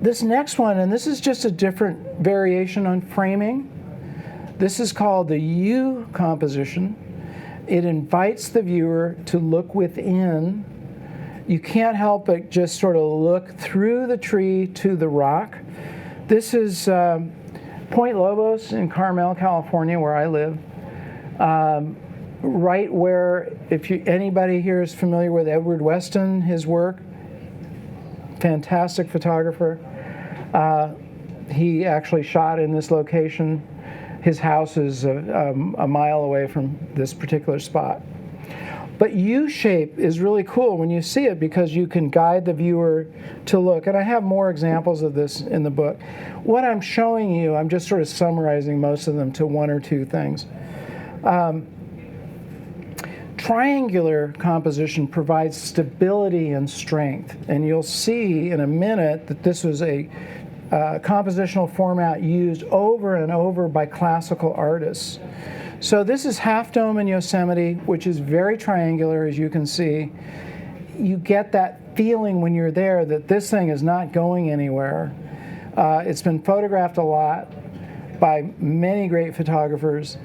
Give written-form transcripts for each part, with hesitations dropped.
This next one, and this is just a different variation on framing. This is called the U composition. It invites the viewer to look within. You can't help but just sort of look through the tree to the rock. This is Point Lobos in Carmel, California, where I live. Right where, if anybody here is familiar with Edward Weston, his work, fantastic photographer. He actually shot in this location. His house is a mile away from this particular spot. But U-shape is really cool when you see it because you can guide the viewer to look. And I have more examples of this in the book. What I'm showing you, I'm just sort of summarizing most of them to one or two things. Triangular composition provides stability and strength. And you'll see in a minute that this was a compositional format used over and over by classical artists. So this is Half Dome in Yosemite, which is very triangular, as you can see. You get that feeling when you're there that this thing is not going anywhere. It's been photographed a lot by many great photographers.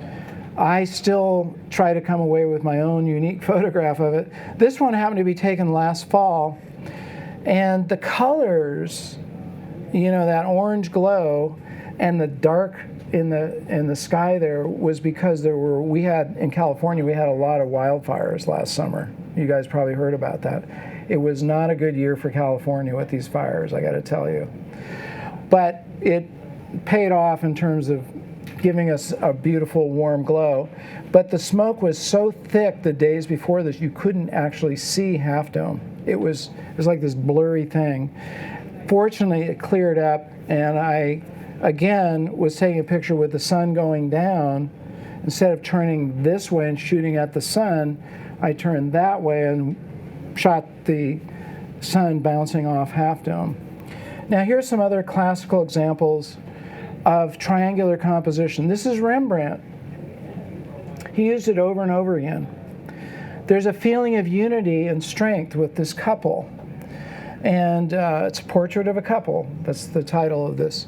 I still try to come away with my own unique photograph of it. This one happened to be taken last fall, and the colors, you know, that orange glow and the dark in the sky there was because we had in California, we had a lot of wildfires last summer. You guys probably heard about that. It was not a good year for California with these fires, I got to tell you. But it paid off in terms of giving us a beautiful warm glow. But the smoke was so thick the days before this, you couldn't actually see Half Dome. It was like this blurry thing. Fortunately, it cleared up, and I, again, was taking a picture with the sun going down. Instead of turning this way and shooting at the sun, I turned that way and shot the sun bouncing off Half Dome. Now, here's some other classical examples of triangular composition. This is Rembrandt. He used it over and over again. There's a feeling of unity and strength with this couple. And it's a portrait of a couple. That's the title of this.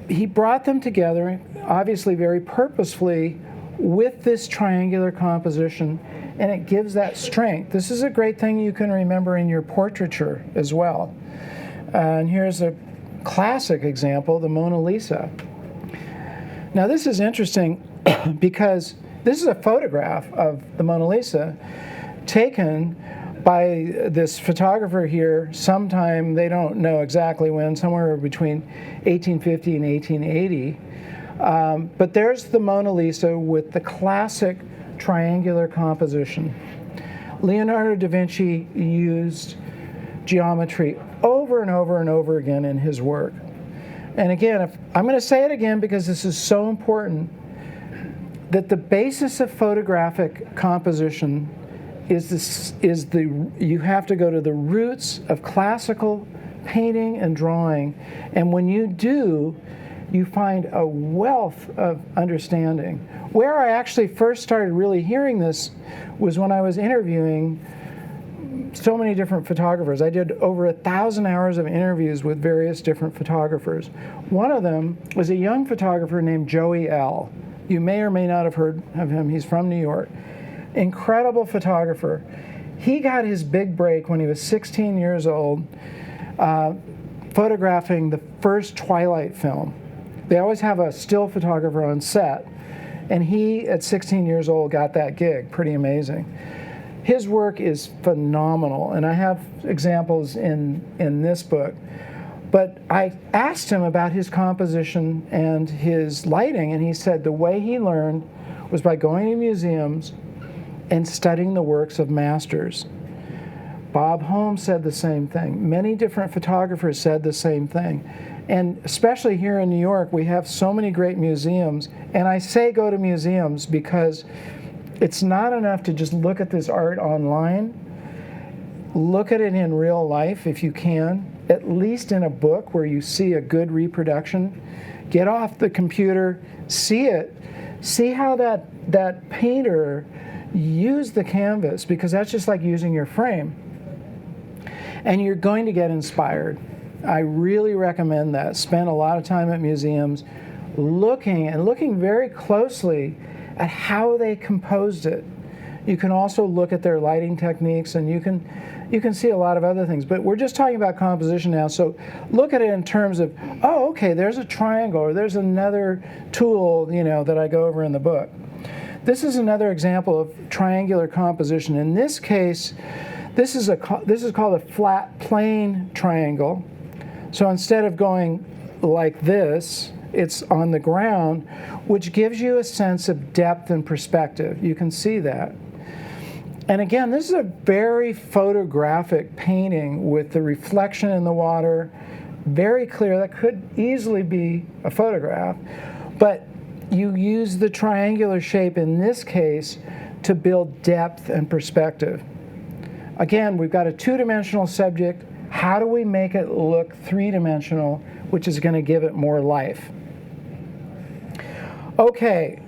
He brought them together, obviously very purposefully, with this triangular composition, and it gives that strength. This is a great thing you can remember in your portraiture as well. And here's a classic example, the Mona Lisa. Now this is interesting because this is a photograph of the Mona Lisa taken by this photographer here sometime, they don't know exactly when, somewhere between 1850 and 1880. But there's the Mona Lisa with the classic triangular composition. Leonardo da Vinci used geometry over and over and over again in his work. And again, I'm going to say it again because this is so important, that the basis of photographic composition you have to go to the roots of classical painting and drawing. And when you do, you find a wealth of understanding. Where I actually first started really hearing this was when I was interviewing so many different photographers. I did over 1,000 hours of interviews with various different photographers. One of them was a young photographer named Joey L. You may or may not have heard of him. He's from New York. Incredible photographer. He got his big break when he was 16 years old, photographing the first Twilight film. They always have a still photographer on set, and he, at 16 years old, got that gig. Pretty amazing. His work is phenomenal, and I have examples in this book. But I asked him about his composition and his lighting, and he said the way he learned was by going to museums and studying the works of masters. Bob Holmes said the same thing. Many different photographers said the same thing. And especially here in New York, we have so many great museums. And I say go to museums because it's not enough to just look at this art online. Look at it in real life if you can, at least in a book where you see a good reproduction. Get off the computer, see it, see how that painter used the canvas, because that's just like using your frame. And you're going to get inspired. I really recommend that. Spend a lot of time at museums looking very closely at how they composed it. You can also look at their lighting techniques, and you can see a lot of other things. But we're just talking about composition now, so look at it in terms of, oh, okay, there's a triangle, or there's another tool, you know, that I go over in the book. This is another example of triangular composition. In this case, this is called a flat plane triangle. So instead of going like this, it's on the ground, which gives you a sense of depth and perspective. You can see that. And again, this is a very photographic painting with the reflection in the water, very clear. That could easily be a photograph, but you use the triangular shape in this case to build depth and perspective. Again, we've got a two-dimensional subject. How do we make it look three-dimensional, which is going to give it more life? Okay,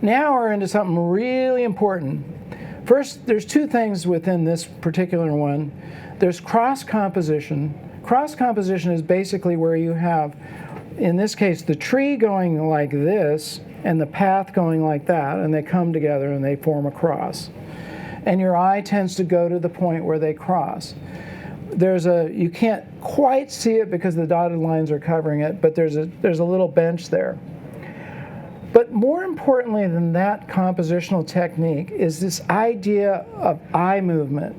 now we're into something really important. First, there's two things within this particular one. There's cross composition. Cross composition is basically where you have, in this case, the tree going like this and the path going like that, and they come together and they form a cross. And your eye tends to go to the point where they cross. You can't quite see it because the dotted lines are covering it, but there's a little bench there. But more importantly than that compositional technique is this idea of eye movement.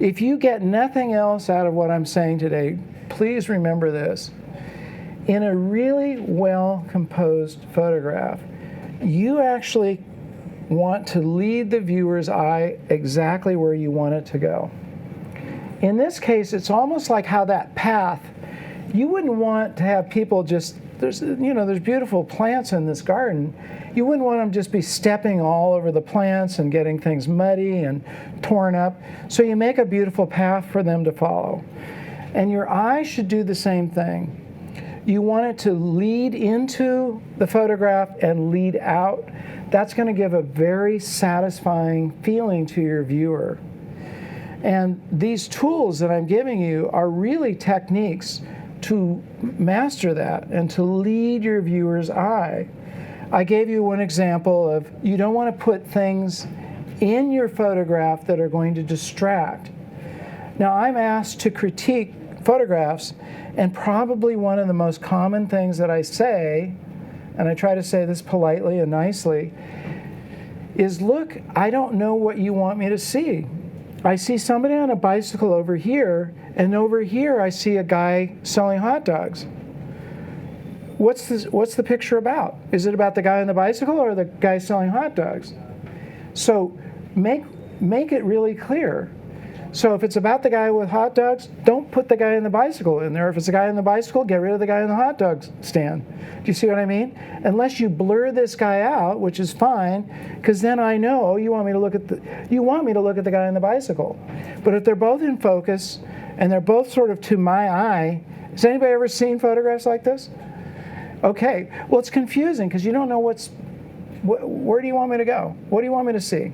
If you get nothing else out of what I'm saying today, please remember this. In a really well-composed photograph, you actually want to lead the viewer's eye exactly where you want it to go. In this case, it's almost like how that path, you wouldn't want to have people just, there's beautiful plants in this garden. You wouldn't want them just be stepping all over the plants and getting things muddy and torn up. So you make a beautiful path for them to follow. And your eye should do the same thing. You want it to lead into the photograph and lead out. That's going to give a very satisfying feeling to your viewer. And these tools that I'm giving you are really techniques to master that and to lead your viewer's eye. I gave you one example of you don't want to put things in your photograph that are going to distract. Now, I'm asked to critique photographs, and probably one of the most common things that I say, and I try to say this politely and nicely, is, look, I don't know what you want me to see. I see somebody on a bicycle over here, and over here I see a guy selling hot dogs. What's the picture about? Is it about the guy on the bicycle or the guy selling hot dogs? So make it really clear. So if it's about the guy with hot dogs, don't put the guy on the bicycle in there. If it's the guy on the bicycle, get rid of the guy on the hot dog stand. Do you see what I mean? Unless you blur this guy out, which is fine, because then I know you want me to look at the guy on the bicycle. But if they're both in focus and they're both sort of to my eye, has anybody ever seen photographs like this? Okay, well, it's confusing because you don't know where do you want me to go? What do you want me to see?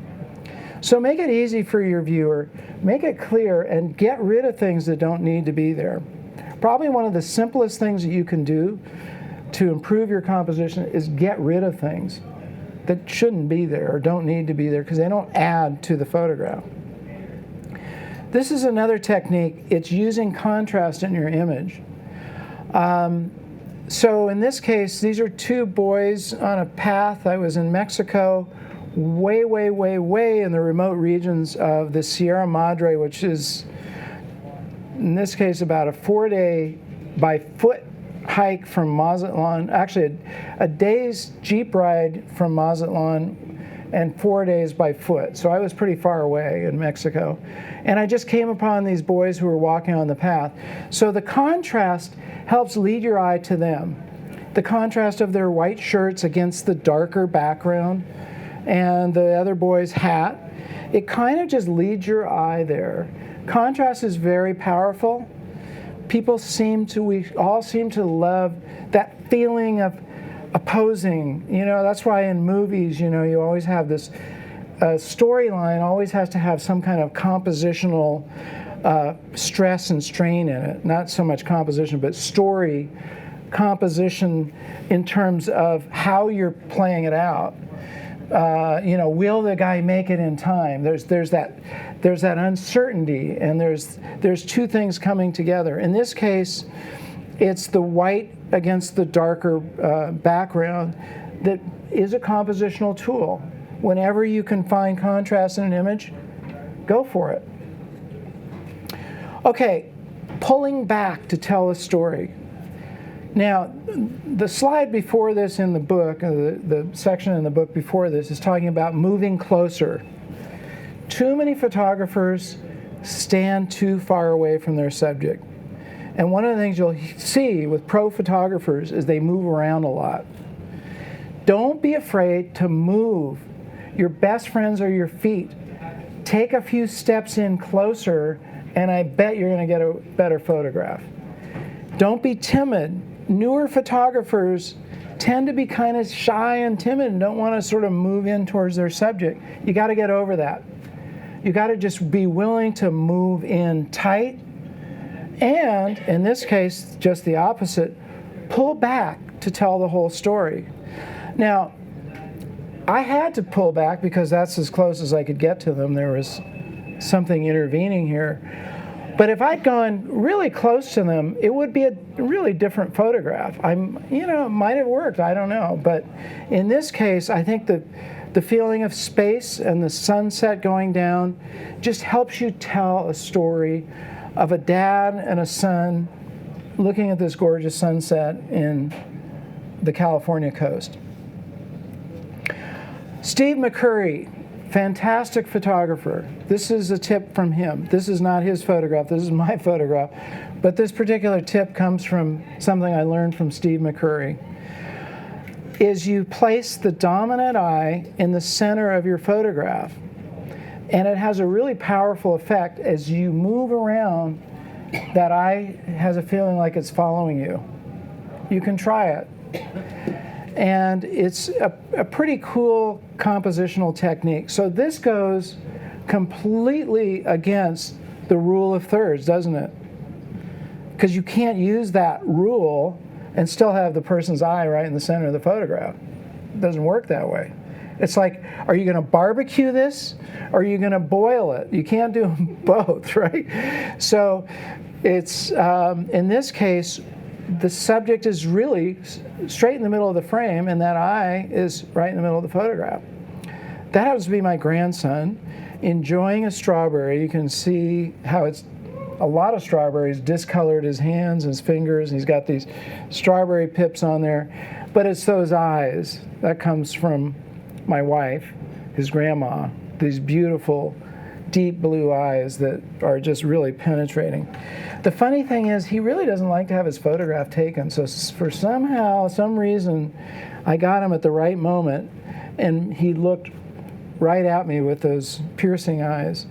So make it easy for your viewer, make it clear, and get rid of things that don't need to be there. Probably one of the simplest things that you can do to improve your composition is get rid of things that shouldn't be there or don't need to be there because they don't add to the photograph. This is another technique. It's using contrast in your image. So in this case, these are two boys on a path. I was in Mexico, way, way, way, way in the remote regions of the Sierra Madre, which is, in this case, about a 4-day by foot hike from Mazatlan, actually a day's Jeep ride from Mazatlan and 4 days by foot. So I was pretty far away in Mexico. And I just came upon these boys who were walking on the path. So the contrast helps lead your eye to them. The contrast of their white shirts against the darker background and the other boy's hat, it kind of just leads your eye there. Contrast is very powerful. We all seem to love that feeling of opposing. That's why in movies, you always have this storyline always has to have some kind of compositional stress and strain in it. Not so much composition, but story composition in terms of how you're playing it out. Will the guy make it in time? There's that uncertainty, and there's two things coming together. In this case, it's the white against the darker background that is a compositional tool. Whenever you can find contrast in an image, go for it. Okay, pulling back to tell a story. Now, the slide before this in the book, the section in the book before this, is talking about moving closer. Too many photographers stand too far away from their subject. And one of the things you'll see with pro photographers is they move around a lot. Don't be afraid to move. Your best friends are your feet. Take a few steps in closer, and I bet you're going to get a better photograph. Don't be timid. Newer photographers tend to be kind of shy and timid and don't want to sort of move in towards their subject. You got to get over that. You got to just be willing to move in tight, and in this case, just the opposite, pull back to tell the whole story. Now, I had to pull back because that's as close as I could get to them. There was something intervening here. But if I'd gone really close to them, it would be a really different photograph. It might have worked, I don't know. But in this case, I think the feeling of space and the sunset going down just helps you tell a story of a dad and a son looking at this gorgeous sunset in the California coast. Steve McCurry, fantastic photographer. This is a tip from him. This is not his photograph, this is my photograph. But this particular tip comes from something I learned from Steve McCurry. Is you place the dominant eye in the center of your photograph. And it has a really powerful effect. As you move around, that eye has a feeling like it's following you. You can try it. And it's a pretty cool compositional technique. So this goes completely against the rule of thirds, doesn't it? Because you can't use that rule and still have the person's eye right in the center of the photograph. It doesn't work that way. It's like, are you going to barbecue this or are you going to boil it? You can't do them both, right? So it's, in this case, the subject is really straight in the middle of the frame, and that eye is right in the middle of the photograph. That happens to be my grandson enjoying a strawberry. You can see how it's a lot of strawberries discolored his hands, his fingers, and he's got these strawberry pips on there. But it's those eyes. That comes from my wife, his grandma, these beautiful, deep blue eyes that are just really penetrating. The funny thing is, he really doesn't like to have his photograph taken, so for some reason, I got him at the right moment, and he looked right at me with those piercing eyes.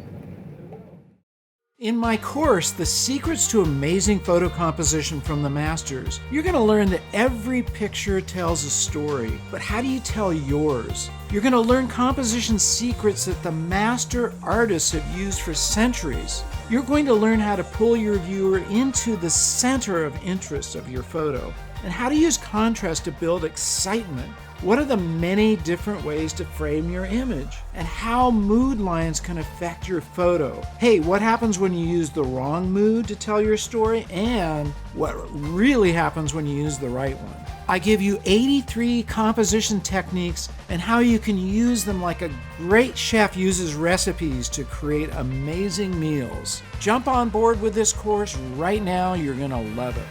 In my course, The Secrets to Amazing Photo Composition from the Masters, you're going to learn that every picture tells a story, but how do you tell yours? You're going to learn composition secrets that the master artists have used for centuries. You're going to learn how to pull your viewer into the center of interest of your photo, and how to use contrast to build excitement. What are the many different ways to frame your image? And how mood lines can affect your photo? Hey, what happens when you use the wrong mood to tell your story? And what really happens when you use the right one? I give you 83 composition techniques and how you can use them like a great chef uses recipes to create amazing meals. Jump on board with this course right now. You're going to love it.